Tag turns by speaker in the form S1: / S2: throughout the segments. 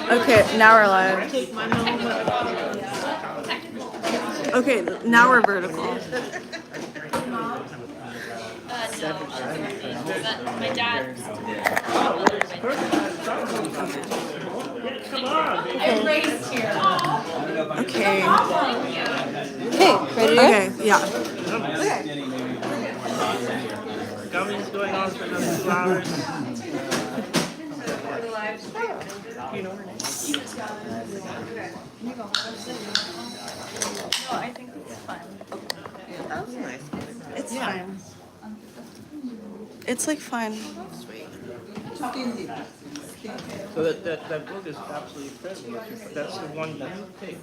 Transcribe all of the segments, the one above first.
S1: Okay, now we're live.
S2: Take my moment.
S1: Okay, now we're vertical.
S3: No. But my dad.
S2: Come on.
S3: Everybody's here.
S1: Okay.
S4: Okay, ready to go?
S1: Okay, yeah.
S2: Gummy's going on for another 2 hours. You know her name?
S3: No, I think it's fun.
S2: That was nice.
S1: It's fine. It's like fun.
S2: So that book is absolutely incredible. That's the one that you take.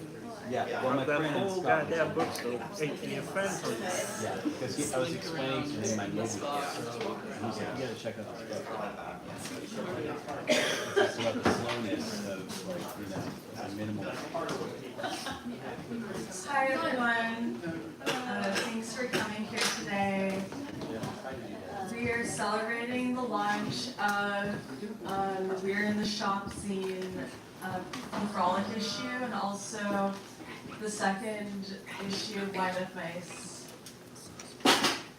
S5: Yeah, well, my
S2: That
S5: friend in
S2: whole
S5: Scotland.
S2: goddamn bookstore. And your friend told me.
S5: Yeah, because I was explaining to him my movie. He said, you gotta check out this book. It's about the slowness of, like, a minimal.
S6: Hi everyone. Thanks for coming here today. We are celebrating the launch of We're in the Shop zine, the Frolic issue, and also the second issue of Wine with Mice.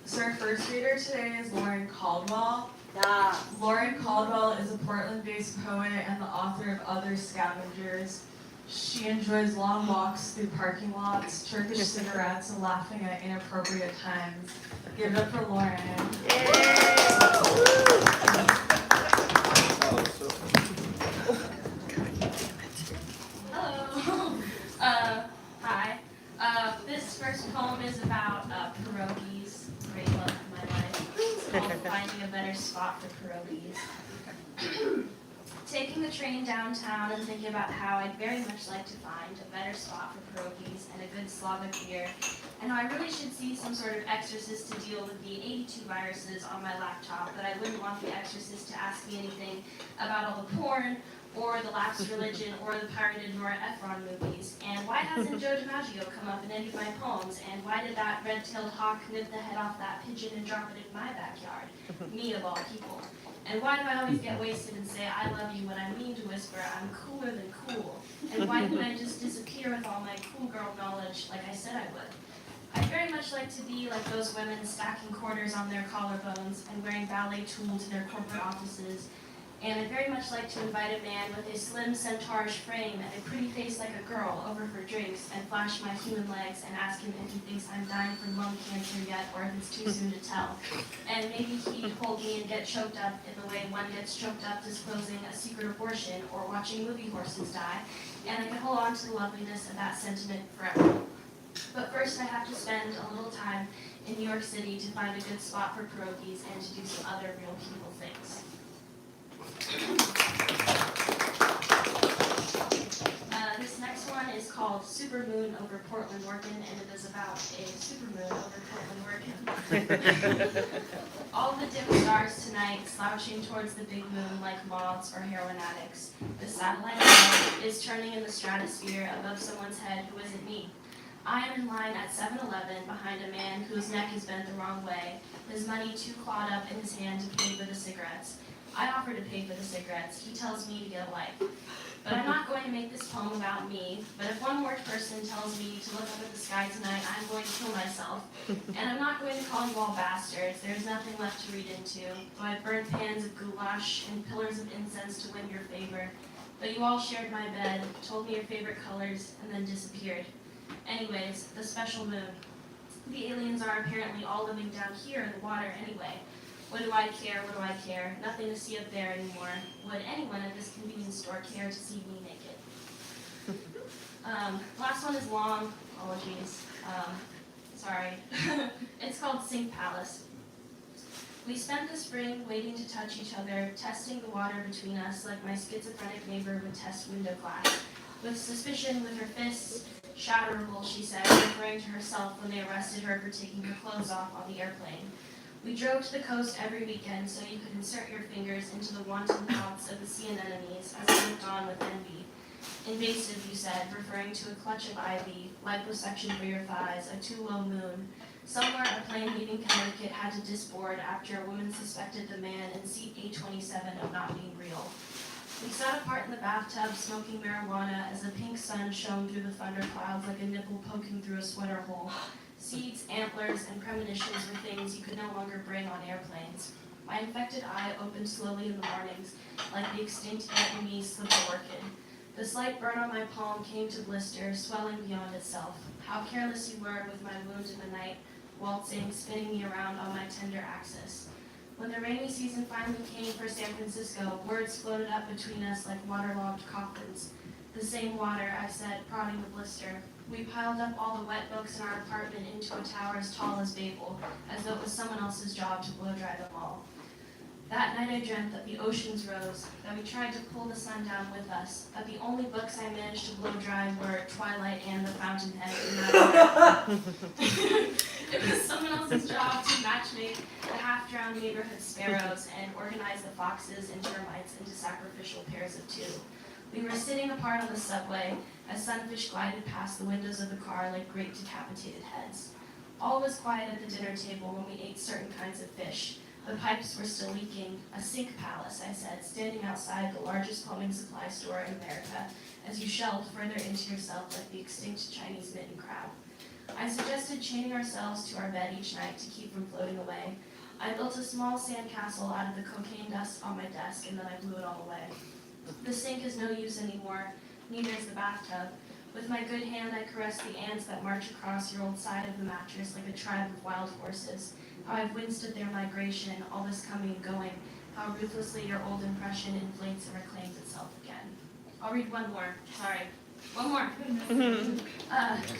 S6: So our first reader today is Lauren Caldwell. Lauren Caldwell is a Portland-based poet and the author of Other Scavengers. She enjoys long walks through parking lots, Turkish cigarettes, and laughing at inappropriate times. Give it up for Lauren.
S3: Hello. Hi. This first poem is about pierogies. Great love of my life. It's called Finding a Better Spot for Pierogies. Taking the train downtown and thinking about how I'd very much like to find a better spot for pierogies and a good Slavic beer, and how I really should see some sort of exorcist to deal with the 82 viruses on my laptop, but I wouldn't want the exorcist to ask me anything about all the porn, or the lapsed religion, or the pirated Nora Ephron movies, and why hasn't Joe DiMaggio come up in any of my poems, and why did that red-tailed hawk nip the head off that pigeon and drop it in my backyard? Me of all people. And why do I always get wasted and say I love you when I mean to whisper I'm cooler than cool? And why couldn't I just disappear with all my cool girl knowledge like I said I would? I'd very much like to be like those women stacking quarters on their collarbones and wearing ballet tulle to their corporate offices. And I'd very much like to invite a man with a slim centaurish frame and a pretty face like a girl over for drinks and flash my human legs and ask him if he thinks I'm dying from lung cancer yet or if it's too soon to tell. And maybe he'd hold me and get choked up in the way one gets choked up disclosing a secret abortion or watching movie horses die. And I could hold on to the loveliness of that sentiment forever. But first I have to spend a little time in New York City to find a good spot for pierogies and to do some other real people things. This next one is called Supermoon over Portland, Oregon, and it is about a supermoon over Portland, Oregon. All the dim stars tonight slouching towards the big moon like moths or heroin addicts. The satellite is turning in the stratosphere above someone's head who isn't me. I am in line at 7-Eleven behind a man whose neck is bent the wrong way, his money too clawed up in his hand to pay for the cigarettes. I offer to pay for the cigarettes. He tells me to get a life. But I'm not going to make this poem about me. But if one more person tells me to look up at the sky tonight, I'm going to kill myself. And I'm not going to call you all bastards. There's nothing left to read into. Though I've burned pans of goulash and pillars of incense to win your favor. But you all shared my bed, told me your favorite colors, and then disappeared. Anyways, the special moon. The aliens are apparently all living down here in the water anyway. What do I care? What do I care? Nothing to see up there anymore. Would anyone at this convenience store care to see me naked? Last one is long. Apologies. Sorry. It's called Sink Palace. We spent the spring waiting to touch each other, testing the water between us like my schizophrenic neighbor would test window glass. With suspicion with her fists, shatterable, she said, referring to herself when they arrested her for taking her clothes off on the airplane. We drove to the coast every weekend so you could insert your fingers into the wanton mouths of the sea anemones as they looked on with envy. Invasive, you said, referring to a clutch of ivy, liposuction for your thighs, a too low moon. Somewhere a plane leaving Connecticut had to disboard after a woman suspected the man in seat 827 of not being real. We sat apart in the bathtub, smoking marijuana as the pink sun shone through the thunder clouds like a nipple poking through a sweater hole. Seeds, antlers, and premonitions were things you could no longer bring on airplanes. My infected eye opened slowly in the mornings, like the extinct Vietnamese slipper orchid. The slight burn on my palm came to blister, swelling beyond itself. How careless you were with my wound in the night, waltzing, spinning me around on my tender axis. When the rainy season finally came for San Francisco, words floated up between us like waterlogged coffins. The same water, I said, prodding the blister. We piled up all the wet books in our apartment into a tower as tall as Babel, as though it was someone else's job to blow dry them all. That night I dreamt that the oceans rose, that we tried to pull the sun down with us, that the only books I managed to blow dry were Twilight and The Fountainhead. It was someone else's job to matchmake the half-drowned neighborhood sparrows and organize the foxes and termites into sacrificial pairs of two. We were sitting apart on the subway as sunfish glided past the windows of the car like great decapitated heads. All was quiet at the dinner table when we ate certain kinds of fish. The pipes were still leaking. A sink palace, I said, standing outside the largest plumbing supply store in America, as you shelved further into yourself like the extinct Chinese mitten crab. I suggested chaining ourselves to our bed each night to keep from floating away. I built a small sandcastle out of the cocaine dust on my desk, and then I blew it all away. The sink is no use anymore, neither is the bathtub. With my good hand, I caress the ants that march across your old side of the mattress like a tribe of wild horses. How I've winced at their migration, all this coming and going. How ruthlessly your old impression inflates and reclaims itself again. I'll read one more. Sorry. One more.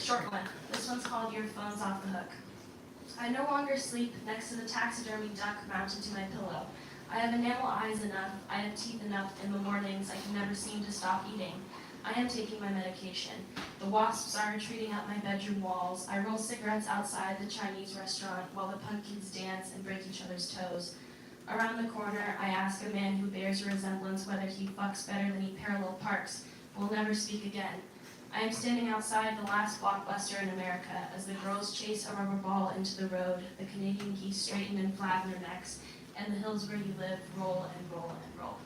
S3: Short one. This one's called Your Phone's Off the Hook. I no longer sleep next to the taxidermy duck mounted to my pillow. I have enamel eyes enough, I have teeth enough in the mornings I can never seem to stop eating. I am taking my medication. The wasps are retreating up my bedroom walls. I roll cigarettes outside the Chinese restaurant while the pumpkins dance and break each other's toes. Around the corner, I ask a man who bears a resemblance whether he fucks better than he parallel parks. We'll never speak again. I am standing outside the last Blockbuster in America as the girls chase a rubber ball into the road, the Canadian geese straighten and flatten their necks, and the hills where you live roll and roll and roll.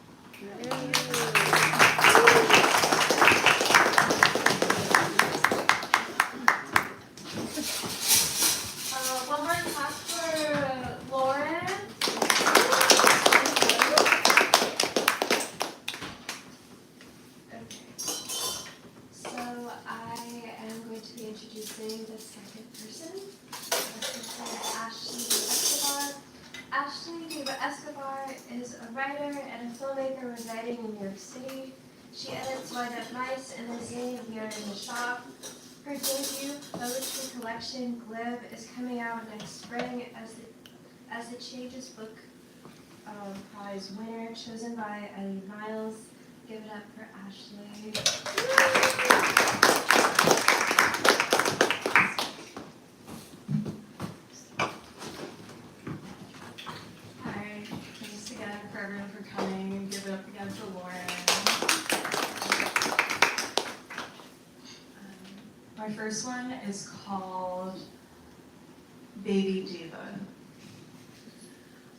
S6: One more clap for Lauren.
S7: Okay. So I am going to be introducing the second person. This is Ashley Escobar. Ashley Escobar is a writer and a filmmaker residing in New York City. She edits Wind Up Nice and is sitting here in the shop. Her debut poetry collection, Glib, is coming out next spring as the Changes Book Prize winner, chosen by Eileen Miles. Give it up for Ashley.
S6: Hi, thanks again for everyone for coming, and give it up again for Lauren. My first one is called Baby Diva.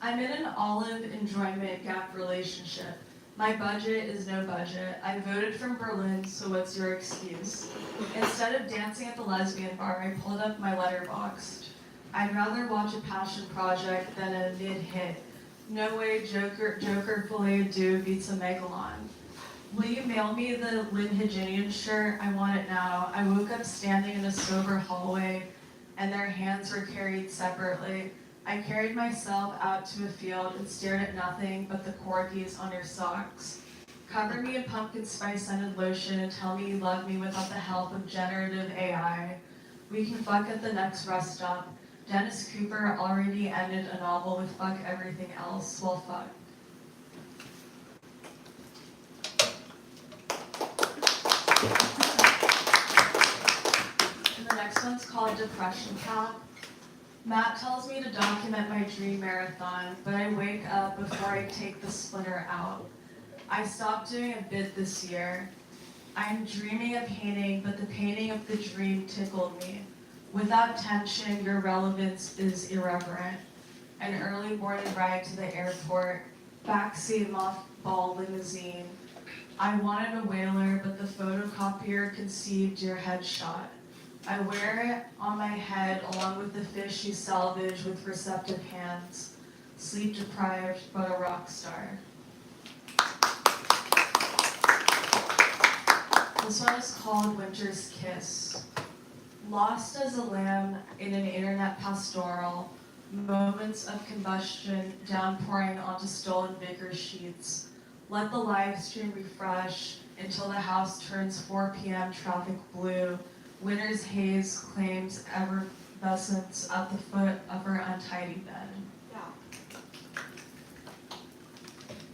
S6: I'm in an olive enjoyment gap relationship. My budget is no budget. I voted from Berlin, so what's your excuse? Instead of dancing at the lesbian bar, I pulled up my Letterboxd. I'd rather watch a passion project than a mid-hit. No way Joker Filet Do beats a Megalon. Will you mail me the Lynn Haginian shirt? I want it now. I woke up standing in a sober hallway, and their hands were carried separately. I carried myself out to a field and stared at nothing but the corgis on your socks. Cover me in pumpkin spice scented lotion and tell me you love me without the help of generative AI. We can fuck at the next rest stop. Dennis Cooper already ended a novel with fuck everything else. Well, fuck. And the next one's called Depression Cap. Matt tells me to document my dream marathon, but I wake up before I take the splinter out. I stopped doing a bit this year. I'm dreaming a painting, but the painting of the dream tickled me. Without tension, your relevance is irreverent. An early morning ride to the airport, backseat mothball limousine, I wanted a whaler, but the photocopier conceived your headshot. I wear it on my head along with the fish you salvage with receptive hands. Sleep deprived, but a rock star. This one is called Winter's Kiss. Lost as a lamb in an internet pastoral, moments of combustion downpouring onto stolen vicar sheets. Let the live stream refresh until the house turns 4 p.m. traffic blue. Winter's haze claims effervescence at the foot of her untidy bed.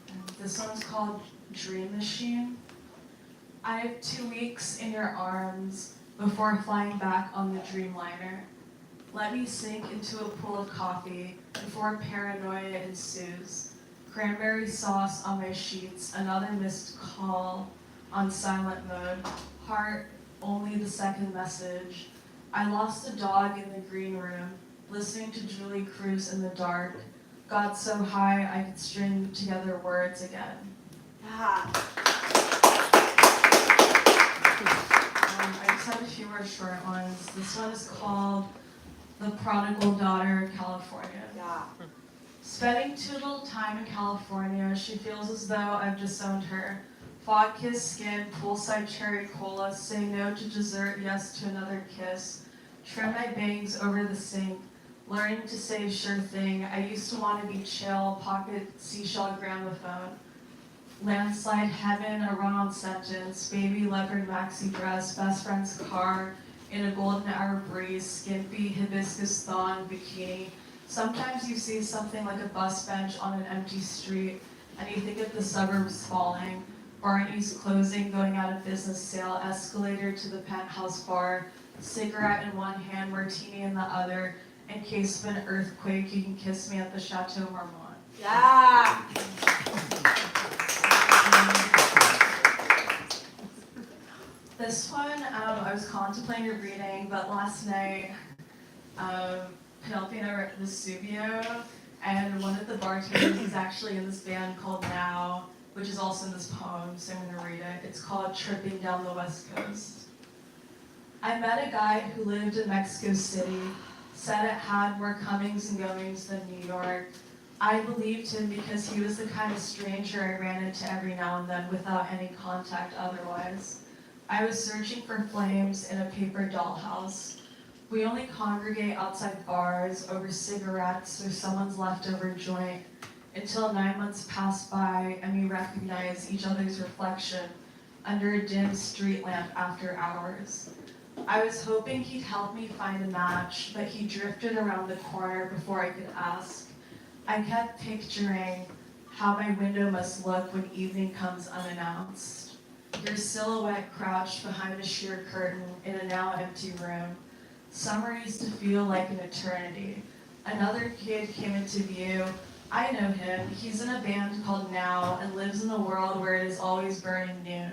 S6: And this one's called Dream Machine. I have 2 weeks in your arms before flying back on the Dreamliner. Let me sink into a pool of coffee before paranoia ensues. Cranberry sauce on my sheets, another missed call on silent mode. Heart, only the second message. I lost a dog in the green room, listening to Julie Cruz in the dark. Got so high I could string together words again. I just have a few more short ones. This one is called The Prodigal Daughter of California. Spending too little time in California, she feels as though I've disowned her. Fog-kissed skin, poolside cherry cola, say no to dessert, yes to another kiss. Trim my bangs over the sink, learning to say sure thing. I used to want to be chill, pocket seashell gramophone. Landslide heaven, a run-on sentence, baby leopard maxi dress, best friend's car, in a golden hour breeze, skimpy hibiscus thong bikini. Sometimes you see something like a bus bench on an empty street, and you think of the suburbs falling, Barney's closing, going out of business sale, escalator to the penthouse bar, cigarette in one hand, martini in the other. In case of an earthquake, you can kiss me at the Chateau Marmont.
S1: Yeah.
S6: This one, I was contemplating reading, but last night, Penelope and I were at Vesuvio, and one of the bartenders is actually in this band called Now, which is also in this poem, so I'm going to read it. It's called Tripping Down the West Coast. I met a guy who lived in Mexico City, said it had more comings and goings than New York. I believed him because he was the kind of stranger I ran into every now and then without any contact otherwise. I was searching for flames in a paper dollhouse. We only congregate outside bars, over cigarettes, or someone's leftover joint, until 9 months pass by and we recognize each other's reflection under a dim street lamp after hours. I was hoping he'd help me find a match, but he drifted around the corner before I could ask. I kept picturing how my window must look when evening comes unannounced. Your silhouette crouched behind a sheer curtain in a now empty room. Summer used to feel like an eternity. Another kid came into view. I know him. He's in a band called Now and lives in a world where it is always burning noon.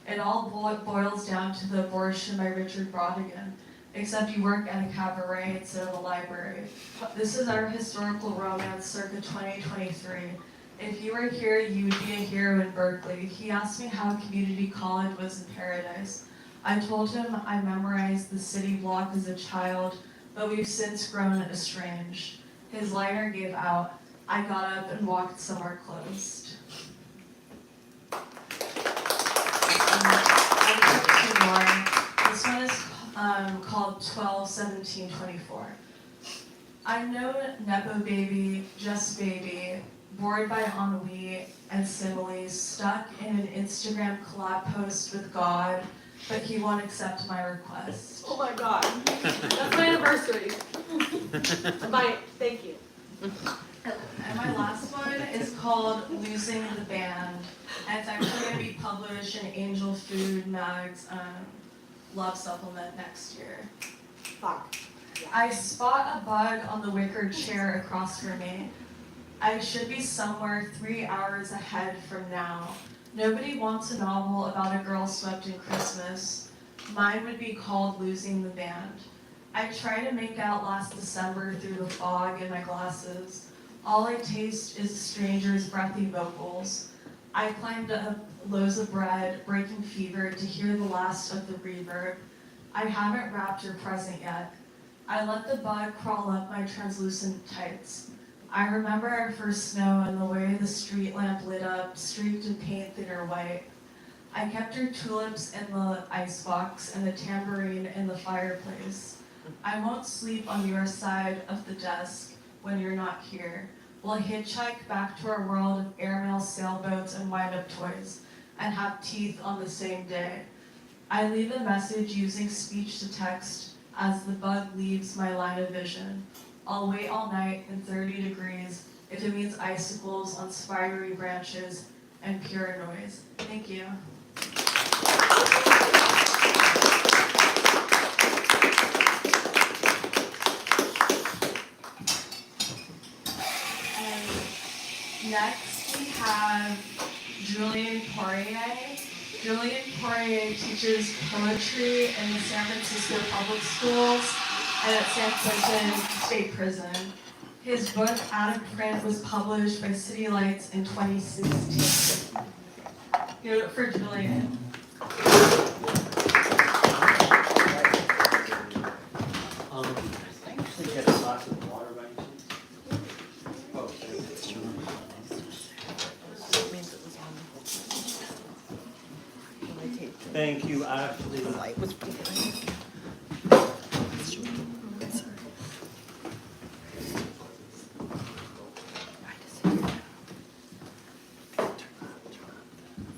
S6: It all boils down to the abortion by Richard Brodigan, except you work at a cabaret instead of a library. This is our historical romance circa 2023. If you were here, you would be a hero in Berkeley. He asked me how community college was in paradise. I told him I memorized the city block as a child, but we've since grown estranged. His lighter gave out. I got up and walked somewhere closed. This one is called 12-17-24. I'm no Nepo baby, just baby, bored by ennui and similes, stuck in an Instagram collab post with God, but he won't accept my request.
S1: Oh my god. That's my anniversary. Thank you.
S6: And my last one is called Losing the Band, and it's actually going to be published in Angel Food Mag's Love Supplement next year.
S1: Fuck.
S6: I spot a bug on the wicker chair across from me. I should be somewhere 3 hours ahead from now. Nobody wants a novel about a girl swept in Christmas. Mine would be called Losing the Band. I try to make out last December through the fog in my glasses. All I taste is a stranger's breathy vocals. I climbed up loaves of bread, breaking fever to hear the last of the reverb. I haven't wrapped your present yet. I let the bug crawl up my translucent tights. I remember our first snow and the way the street lamp lit up, streaked in paint thinner white. I kept your tulips in the icebox and the tambourine in the fireplace. I won't sleep on your side of the desk when you're not here. We'll hitchhike back to our world of airmail sailboats and wind-up toys, and have teeth on the same day. I leave a message using speech to text as the bug leaves my line of vision. I'll wait all night in 30 degrees if it means icicles on spidery branches and pure noise. Thank you. Next we have Julien Poirier. Julien Poirier teaches poetry in the San Francisco Public Schools and at San Quentin State Prison. His book, Out of Print, was published by City Lights in 2016. Give it for Julien.
S5: Get a glass of water by any chance? Thank you, Ashley.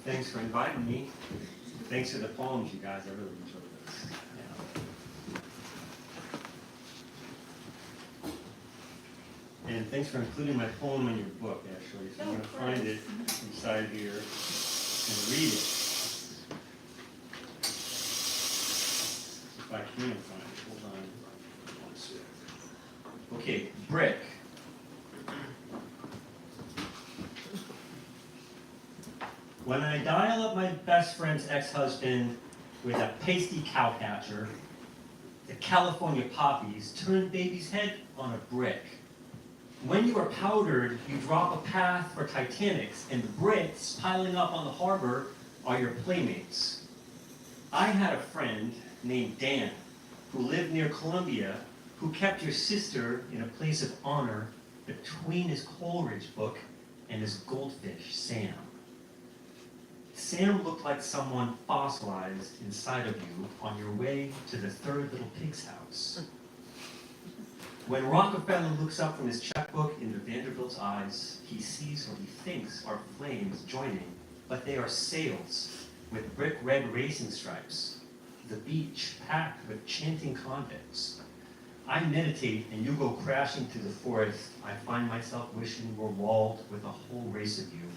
S5: Thanks for inviting me. Thanks for the poems, you guys. I really enjoyed this. Yeah. And thanks for including my poem in your book, Ashley. So I'm going to find it inside here and read it. If I can find it. Hold on one sec. Okay, brick. When I dial up my best friend's ex-husband with a pasty cowcatcher, the California poppies turn baby's head on a brick. When you are powdered, you drop a path for Titanics, and the bricks piling up on the harbor are your playmates. I had a friend named Dan who lived near Columbia who kept your sister in a place of honor between his Coleridge book and his goldfish, Sam. Sam looked like someone fossilized inside of you on your way to the third little pig's house. When Rockefeller looks up from his checkbook into Vanderbilt's eyes, he sees what he thinks are flames joining, but they are sails with brick red racing stripes, the beach packed with chanting convicts. I meditate and you go crashing through the forest. I find myself wishing you were walled with a whole race of you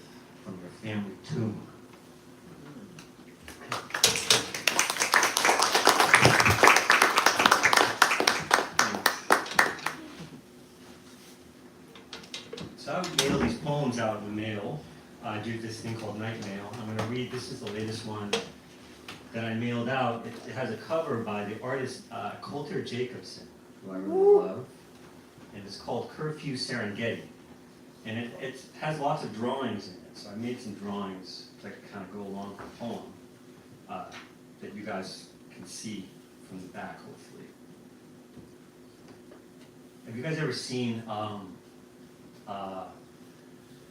S5: from your family tomb. So I mail these poems out in the mail. I do this thing called night mail. I'm going to read, this is the latest one that I mailed out. It has a cover by the artist Coulter Jacobson, who I really love. And it's called Curfew Serengeti. And it has lots of drawings in it. So I made some drawings that kind of go along with the poem that you guys can see from the back, hopefully. Have you guys ever seen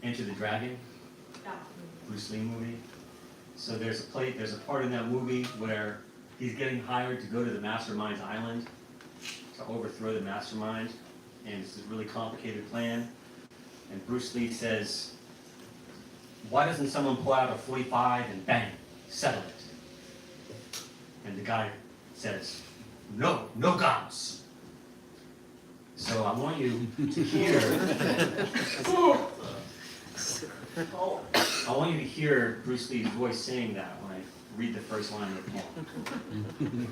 S5: Enter the Dragon?
S1: Yeah.
S5: Bruce Lee movie? So there's a part in that movie where he's getting hired to go to the Mastermind's island to overthrow the Mastermind, and it's this really complicated plan. And Bruce Lee says, "Why doesn't someone pull out a .45 and bang, settle it?" And the guy says, "No guns." So I want you to hear. I want you to hear Bruce Lee's voice saying that when I read the first line of the poem.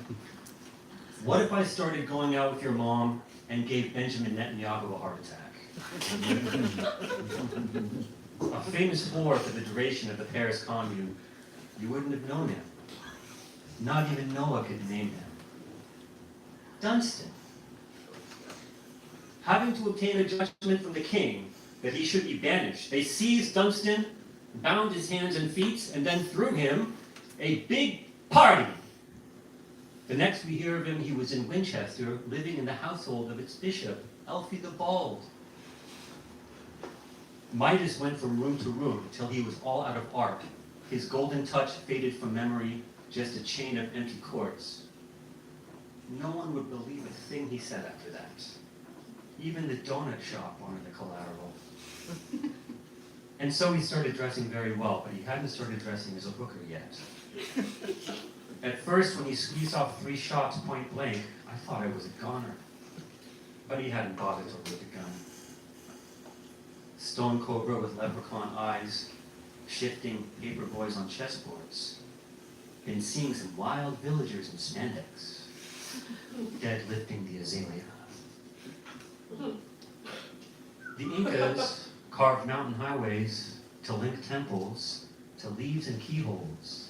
S5: What if I started going out with your mom and gave Benjamin Netanyahu a heart attack? A famous whore for the duration of the Paris Commune, you wouldn't have known him. Not even Noah could name him. Dunstan. Having to obtain a judgment from the king that he should be banished, they seized Dunstan bound his hands and feet, and then threw him a big party. The next we hear of him, he was in Winchester, living in the household of its bishop, Elfie the Bald. Midas went from room to room till he was all out of art. His golden touch faded from memory, just a chain of empty courts. No one would believe a thing he said after that. Even the donut shop wanted the collateral. And so he started dressing very well, but he hadn't started dressing as a hooker yet. At first, when he squeezed off 3 shots point blank, I thought I was a goner. But he hadn't bothered to load the gun. Stone cobra with leprechaun eyes, shifting paper boys on chessboards. Been seeing some wild villagers in spandex, deadlifting the azalea. The Incas carved mountain highways to link temples to leaves and keyholes.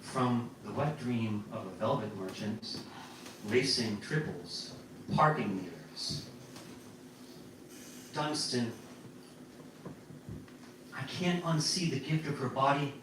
S5: From the wet dream of a velvet merchant, racing triples, parking meters. Dunstan, I can't unsee the gift of her body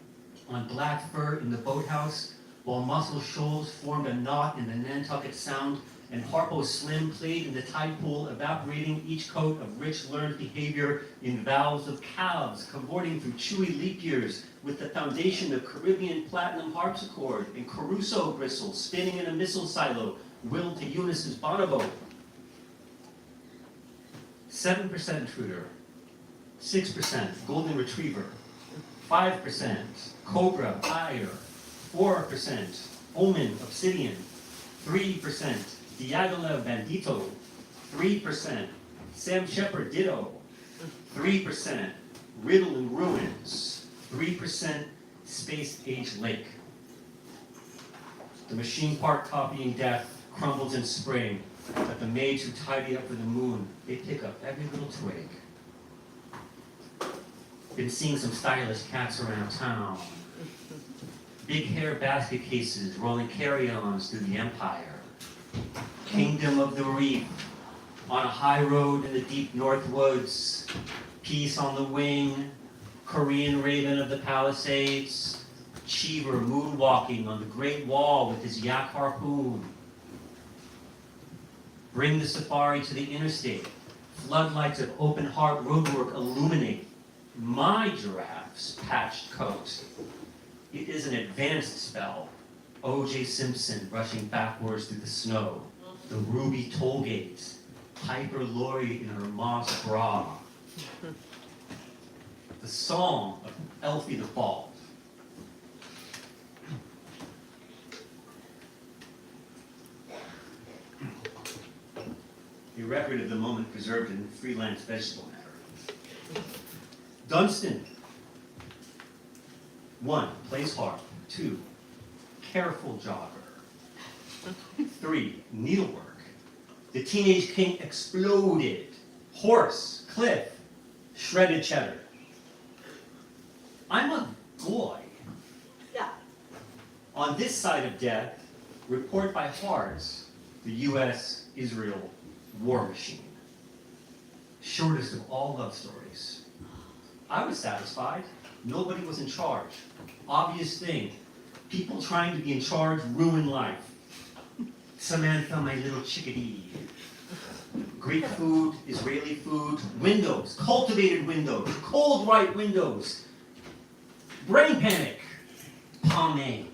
S5: on black fur in the boathouse, while Muscle Shoals formed a knot in the Nantucket Sound, and Harpo Slim played in the tide pool, evaporating each coat of rich learned behavior in vows of calves, cavorting through chewy leap years with the foundation of Caribbean platinum harpsichord and Caruso gristle spinning in a missile silo, willed to Eunice's bonobo. 7% intruder, 6% golden retriever, 5% cobra ire, 4% omen obsidian, 3% Diagola Bandito, 3% Sam Shepard Ditto, 3% Riddle and Ruins, 3% Space Age Lake. The machine part copying death crumbles in spring, but the maids who tidy up for the moon, they pick up every little twig. Been seeing some stylish cats around town. Big hair basket cases rolling carry-ons through the empire. Kingdom of the Reef, on a high road in the deep north woods. Peace on the wing, Korean raven of the Palisades. Cheever moonwalking on the Great Wall with his yak harpoon. Bring the safari to the interstate. Floodlights of open heart roadwork illuminate my giraffe's patched coat. It is an advanced spell. O.J. Simpson rushing backwards through the snow. The ruby toll gates. Piper Laurie in her moss bra. The song of Elfie the Bald. A record of the moment preserved in freelance vegetable matter. Dunstan. 1. Plays harp. 2. Careful jogger. 3. Needlework. The Teenage King exploded. Horse. Cliff. Shredded cheddar. I'm a goy.
S1: Yeah.
S5: On this side of death, report by hearts, the U.S.-Israel war machine. Shortest of all love stories. I was satisfied. Nobody was in charge. Obvious thing. People trying to be in charge ruin life. Samantha, my little chickadee. Greek food, Israeli food, windows, cultivated windows, cold white windows. Brain panic. Pomade.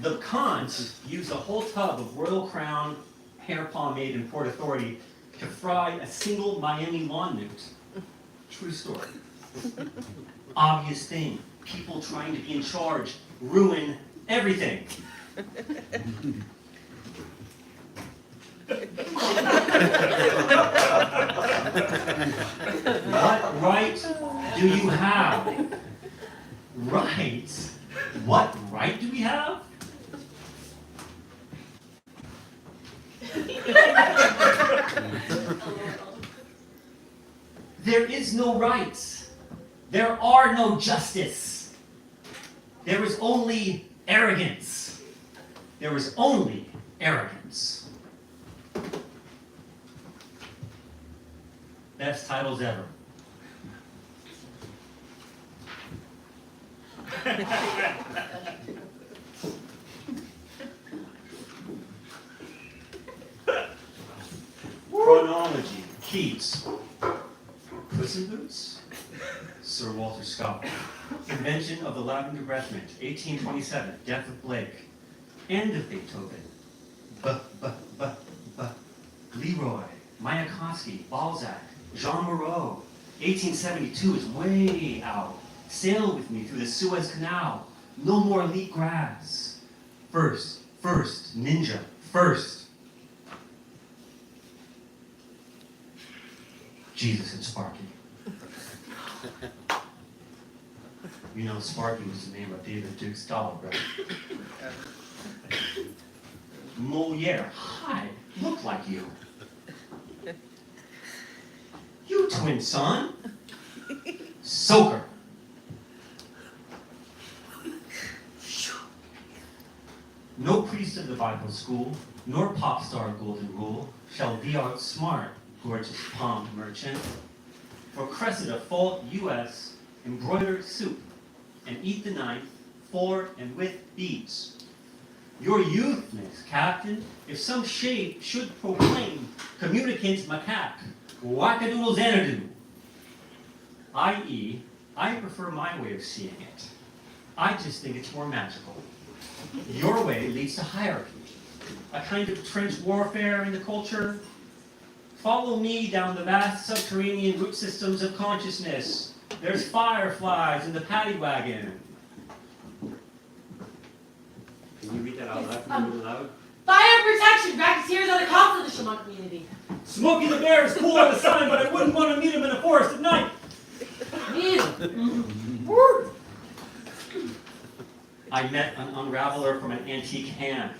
S5: The Kants used a whole tub of Royal Crown hair pomade and Port Authority to fry a single Miami lawn newt. True story. Obvious thing. People trying to be in charge ruin everything. What right do you have? Right? What right do we have? There is no rights. There are no justice. There is only arrogance. There is only arrogance. best titles ever. Chronology, Keats. Puss in Boots? Sir Walter Scott. Invention of the lavender breath mint, 1827. Death of Blake. End of Beethoven. Leroy, Mayakovsky, Balzac, Jean Moreau. 1872 is way out. Sail with me through the Suez Canal. No more elite grass. First, ninja, first. Jesus and Sparky. You know, Sparky was the name of David Duke's dog, right? Moliere, hi, look like you. You twin son. Soaker. No priest of the Bible school, nor pop star golden rule, shall be outsmart, gorgeous palm merchant. For Cressida fault U.S. embroidered soup, and eat the ninth, for and with beads. Your youthness, Captain, if some shade should proclaim communicant macaque, wackadoodle xanadu. I.e., I prefer my way of seeing it. I just think it's more magical. Your way leads to hierarchy, a kind of trench warfare in the culture. Follow me down the vast subterranean root systems of consciousness. There's fireflies in the paddy wagon. Can you read that out loud? Can you read it loud?
S1: Fire protection, racketeers are the cops of the Shaman community.
S5: Smokey the Bear is cool on the sign, but I wouldn't want to meet him in the forest at night. I met an unraveler from an antique hand.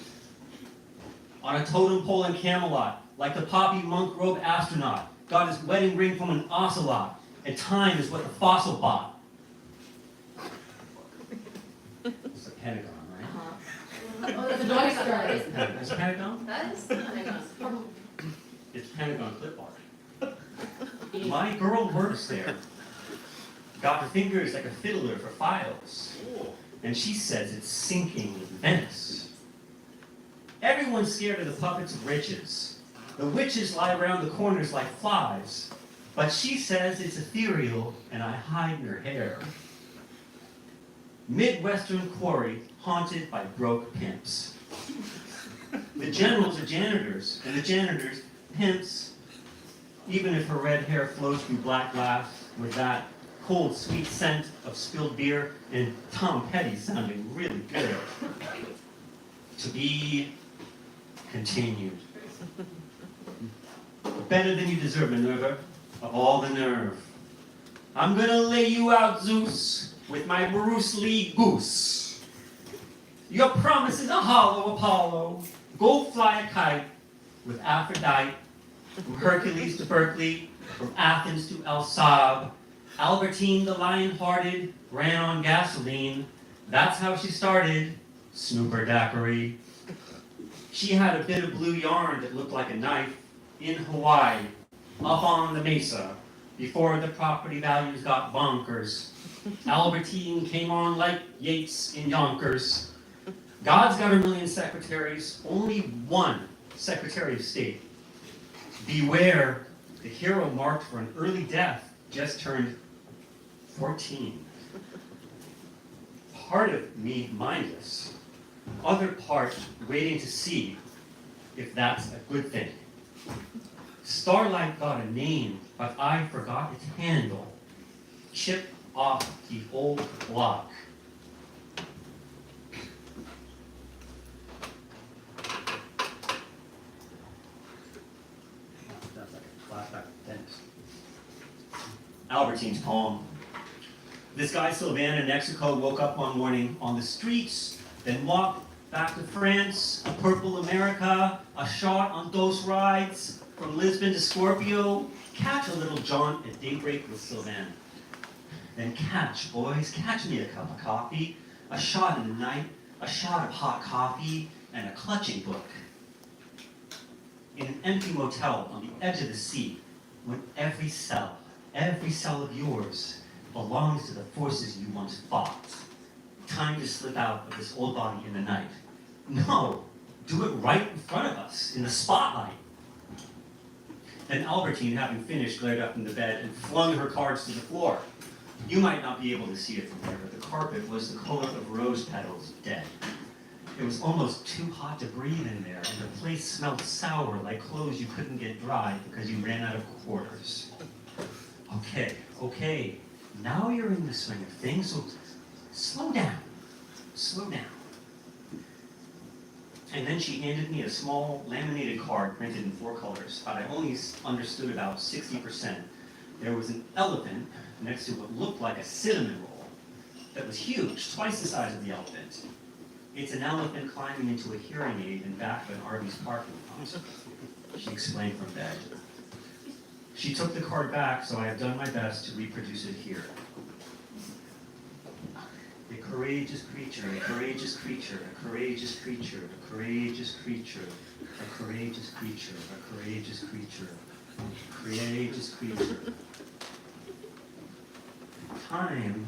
S5: On a totem pole in Camelot, like the poppy monk robe astronaut, got his wedding ring from an ocelot, and time is what the fossil bought. It's a pentagon, right?
S1: Oh, that's a noise star.
S5: It's a pentagon?
S7: That is the Pentagon.
S5: It's pentagon clip art. My girl works there. Got her fingers like a fiddler for files. And she says it's sinking with Venice. Everyone's scared of the puppets of riches. The witches lie around the corners like flies. But she says it's ethereal, and I hide in her hair. Midwestern quarry haunted by broke pimps. The generals are janitors, and the janitors, pimps. Even if her red hair flows through black glass with that cold, sweet scent of spilled beer and Tom Petty sounding really good. To be continued. Better than you deserve, Minerva, of all the nerve. I'm gonna lay you out, Zeus, with my Bruce Lee goose. Your promise is a hollow, Apollo. Go fly a kite with Aphrodite, from Hercules to Berkeley, from Athens to El Sab. Albertine the lion-hearted ran on gasoline. That's how she started, Snooper Daiquiri. She had a bit of blue yarn that looked like a knife in Hawaii, up on the mesa, before the property values got bonkers. Albertine came on like Yates in Yonkers. God's got a million secretaries, only one Secretary of State. Beware, the hero marked for an early death just turned 14. Part of me mindless, other part waiting to see if that's a good thing. Starlight got a name, but I forgot its handle. Chip off the old block. That's like a flashback to dentist. Albertine's poem. This guy Sylvain in Mexico woke up one morning on the streets, then walked back to France, a purple America, a shot on those rides, from Lisbon to Scorpio, catch a little jaunt at daybreak with Sylvain. Then catch, boys, catch me a cup of coffee, a shot in the night, a shot of hot coffee, and a clutching book. In an empty motel on the edge of the sea, when every cell of yours belongs to the forces you once fought. Time to slip out of this old body in the night. No, do it right in front of us, in the spotlight. Then Albertine, having finished, glared up from the bed and flung her cards to the floor. You might not be able to see it from here, but the carpet was the color of rose petals dead. It was almost too hot to breathe in there, and the place smelled sour like clothes you couldn't get dry because you ran out of quarters. Okay, now you're in the swing of things, so slow down. And then she handed me a small laminated card printed in 4 colors, but I only understood about 60%. There was an elephant next to what looked like a cinnamon roll that was huge, twice the size of the elephant. It's an elephant climbing into a hearing aid in back of an Arby's parking lot, she explained from bed. She took the card back, so I have done my best to reproduce it here. A courageous creature, a courageous creature, a courageous creature, a courageous creature, a courageous creature, a courageous creature, a courageous creature. Time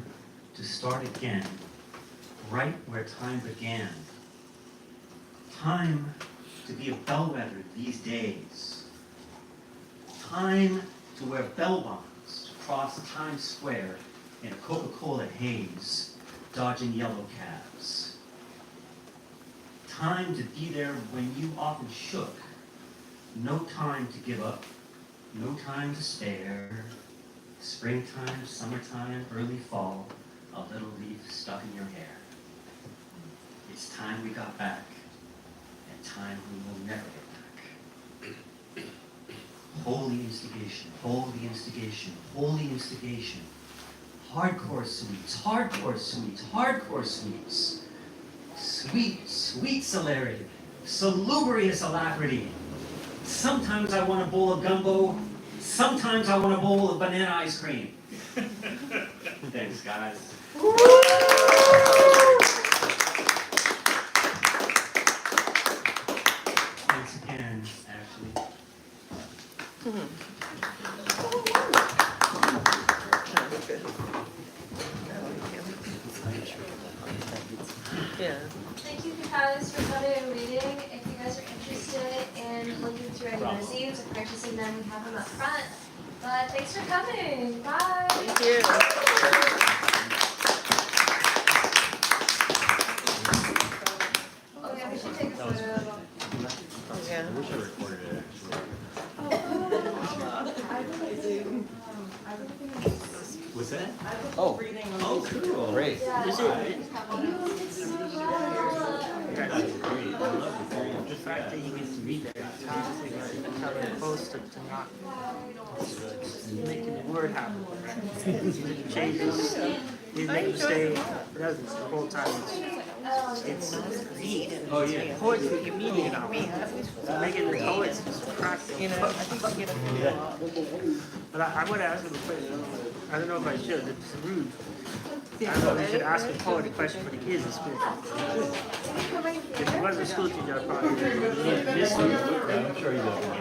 S5: to start again, right where time began. Time to be a bellwether these days. Time to wear bell bonds across Times Square in a Coca-Cola haze, dodging yellow cabs. Time to be there when you often shook. No time to give up. No time to spare. Springtime, summertime, early fall, a little leaf stuck in your hair. It's time we got back, and time we will never get back. Holy instigation, holy instigation, holy instigation. Hardcore sweets, hardcore sweets, hardcore sweets. Sweet, sweet celerity, salubrious alacrity. Sometimes I want a bowl of gumbo, sometimes I want a bowl of banana ice cream. Thanks, guys. Thanks again, Ashley.
S2: Yeah.
S7: Thank you guys for coming and reading. If you guys are interested in looking through any magazines or purchasing them, we have them up front. But thanks for coming. Bye.
S2: Thank you.
S7: Oh yeah, we should take a photo.
S2: Yeah.
S5: I wish I recorded it, actually. What's that?
S2: Oh,
S5: Oh, cool. Great.
S2: is it? The fact that you get to read that, it's how they're supposed to not making the word happen. It changes, you make a mistake, it doesn't the whole time. It's read.
S5: Oh, yeah.
S2: Poetry, you're reading it out. Making the poets practice. You know, but I would ask him a question. I don't know if I should. It's rude. I don't know if you should ask a poet a question, but he is a school teacher. If he wasn't a school teacher, I'd probably miss him.
S5: I'm sure he doesn't.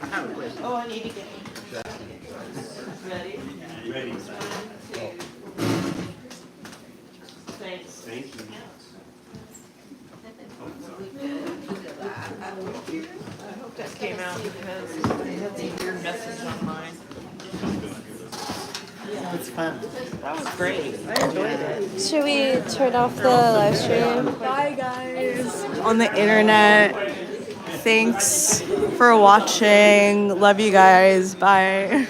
S2: I have a question.
S4: Oh, I need to get.
S5: Ready? Ready.
S4: Thanks.
S5: Thank you.
S4: I hope that came out because I had the weird message on mine.
S2: It's fun.
S4: That was great. I enjoyed it.
S8: Should we turn off the live stream?
S6: Bye guys on the internet. Thanks for watching. Love you guys. Bye.